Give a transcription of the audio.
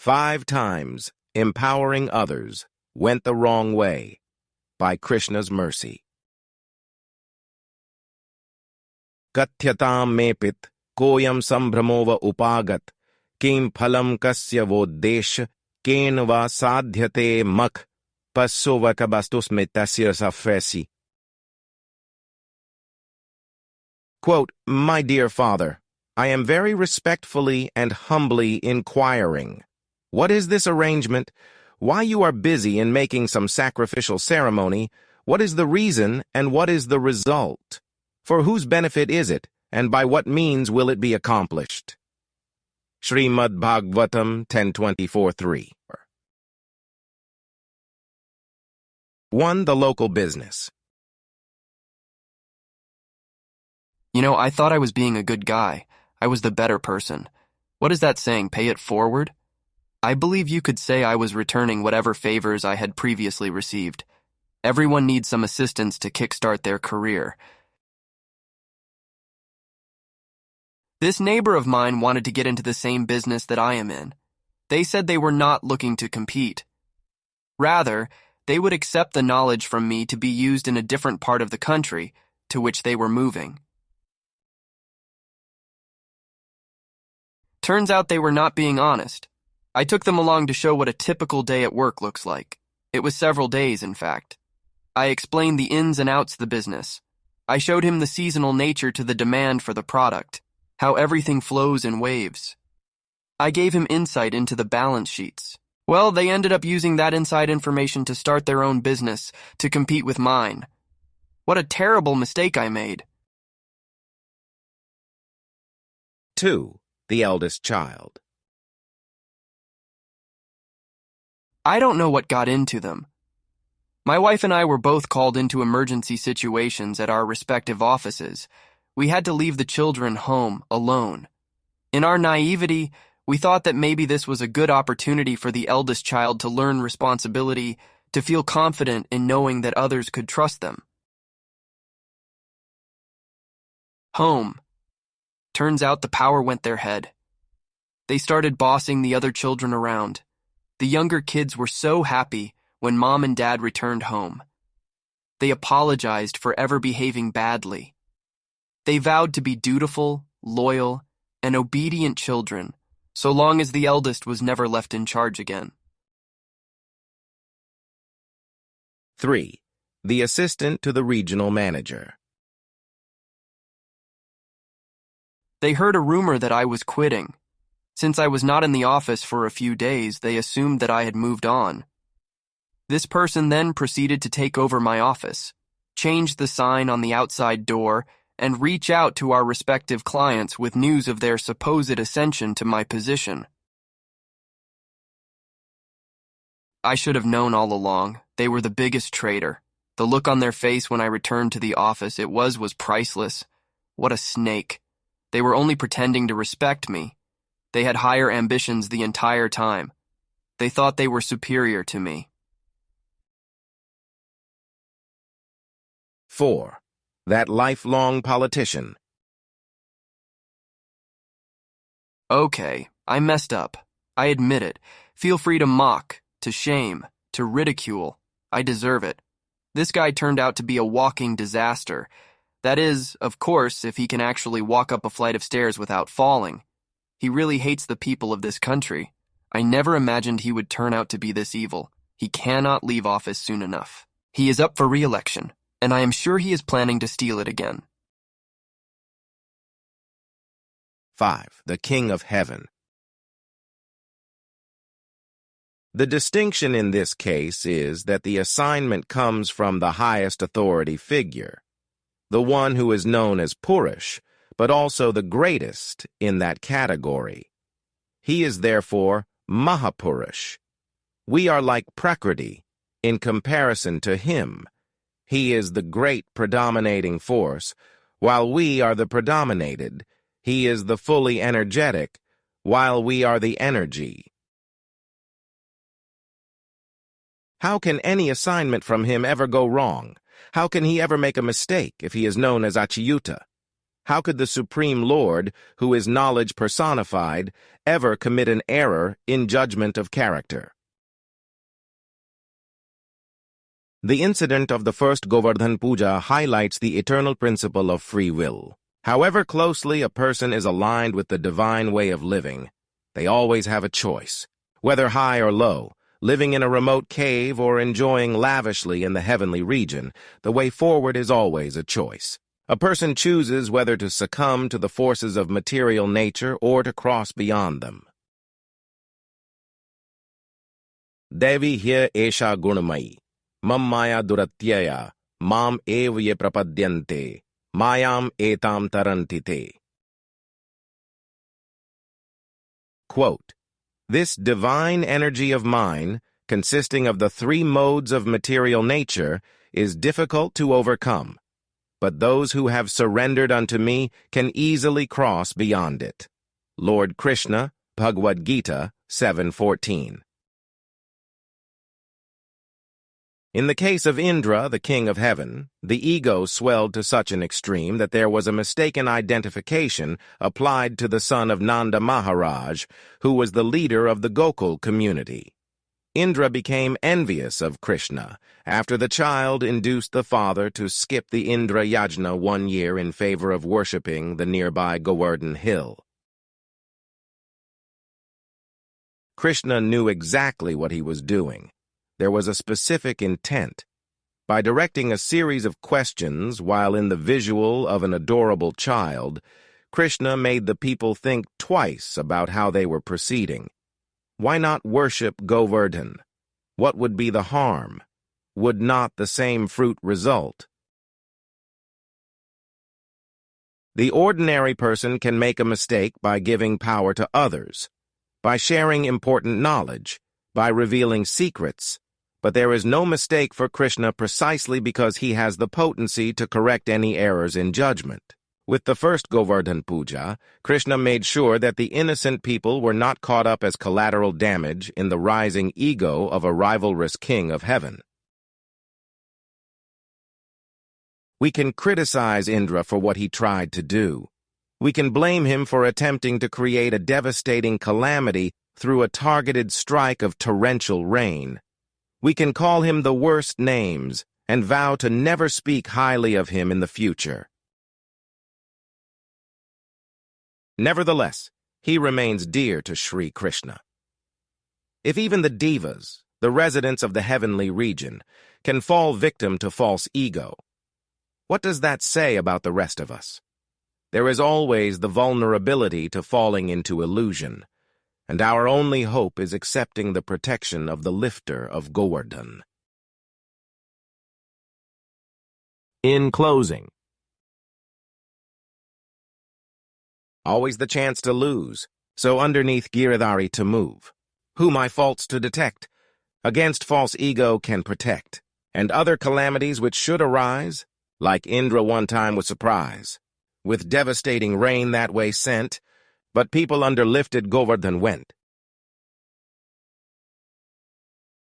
5 times, empowering others, went the wrong way, by Krishna's mercy. Katyatam mepit, koyam sambhramova upagat, kim phalam kasya voddesh, ken va sadhyate makh, passovakabastusmetasya safesi. Quote, My dear father, I am very respectfully and humbly inquiring. What is this arrangement? Why you are busy in making some sacrificial ceremony? What is the reason and what is the result? For whose benefit is it, and by what means will it be accomplished? Shrimad Bhagavatam 10:24-3. 1. The local business. You know, I thought I was being a good guy. I was the better person. What is that saying, pay it forward? I believe you could say I was returning whatever favors I had previously received. Everyone needs some assistance to kickstart their career. This neighbor of mine wanted to get into the same business that I am in. They said they were not looking to compete. Rather, they would accept the knowledge from me to be used in a different part of the country to which they were moving. Turns out they were not being honest. I took them along to show what a typical day at work looks like. It was several days, in fact. I explained the ins and outs of the business. I showed him the seasonal nature to the demand for the product, how everything flows in waves. I gave him insight into the balance sheets. Well, they ended up using that inside information to start their own business, to compete with mine. What a terrible mistake I made. 2. The eldest child. I don't know what got into them. My wife and I were both called into emergency situations at our respective offices. We had to leave the children home alone. In our naivety, we thought that maybe this was a good opportunity for the eldest child to learn responsibility, to feel confident in knowing that others could trust them. Home. Turns out the power went their head. They started bossing the other children around. The younger kids were so happy when Mom and Dad returned home. They apologized for ever behaving badly. They vowed to be dutiful, loyal, and obedient children, so long as the eldest was never left in charge again. 3. The assistant to the regional manager. They heard a rumor that I was quitting. Since I was not in the office for a few days, they assumed that I had moved on. This person then proceeded to take over my office, change the sign on the outside door, and reach out to our respective clients with news of their supposed ascension to my position. I should have known all along. They were the biggest traitor. The look on their face when I returned to the office, it was priceless. What a snake. They were only pretending to respect me. They had higher ambitions the entire time. They thought they were superior to me. 4. That lifelong politician. Okay, I messed up. I admit it. Feel free to mock, to shame, to ridicule. I deserve it. This guy turned out to be a walking disaster. That is, of course, if he can actually walk up a flight of stairs without falling. He really hates the people of this country. I never imagined he would turn out to be this evil. He cannot leave office soon enough. He is up for re-election, and I am sure he is planning to steal it again. 5. The King of Heaven. The distinction in this case is that the assignment comes from the highest authority figure, the one who is known as Purush, but also the greatest in that category. He is therefore Mahapurush. We are like Prakriti in comparison to him. He is the great predominating force, while we are the predominated. He is the fully energetic, while we are the energy. How can any assignment from him ever go wrong? How can he ever make a mistake if he is known as Achyuta? How could the Supreme Lord, who is knowledge personified, ever commit an error in judgment of character? The incident of the first Govardhan Puja highlights the eternal principle of free will. However closely a person is aligned with the divine way of living, they always have a choice. Whether high or low, living in a remote cave or enjoying lavishly in the heavenly region, the way forward is always a choice. A person chooses whether to succumb to the forces of material nature or to cross beyond them. Devi hya esha gunamayi, mam maya duratyaya, mam ev ye prapadyante, mayam etam tarantite. Quote, "This divine energy of mine, consisting of the three modes of material nature, is difficult to overcome. But those who have surrendered unto me can easily cross beyond it." Lord Krishna, Bhagavad-gita 7:14. In the case of Indra, the king of heaven, the ego swelled to such an extreme that there was a mistaken identification applied to the son of Nanda Maharaj, who was the leader of the Gokul community. Indra became envious of Krishna after the child induced the father to skip the Indra Yajna 1 year in favor of worshipping the nearby Govardhan hill. Krishna knew exactly what he was doing. There was a specific intent. By directing a series of questions while in the visual of an adorable child, Krishna made the people think twice about how they were proceeding. Why not worship Govardhan? What would be the harm? Would not the same fruit result? The ordinary person can make a mistake by giving power to others, by sharing important knowledge, by revealing secrets, but there is no mistake for Krishna precisely because he has the potency to correct any errors in judgment. With the first Govardhan Puja, Krishna made sure that the innocent people were not caught up as collateral damage in the rising ego of a rivalrous king of heaven. We can criticize Indra for what he tried to do. We can blame him for attempting to create a devastating calamity through a targeted strike of torrential rain. We can call him the worst names and vow to never speak highly of him in the future. Nevertheless, he remains dear to Sri Krishna. If even the divas, the residents of the heavenly region, can fall victim to false ego, what does that say about the rest of us? There is always the vulnerability to falling into illusion, and our only hope is accepting the protection of the lifter of Govardhan. In closing, always the chance to lose, so underneath Giridhari to move. Who my faults to detect, against false ego can protect, and other calamities which should arise, like Indra one time with surprise, with devastating rain that way sent, but people under lifted Govardhan went.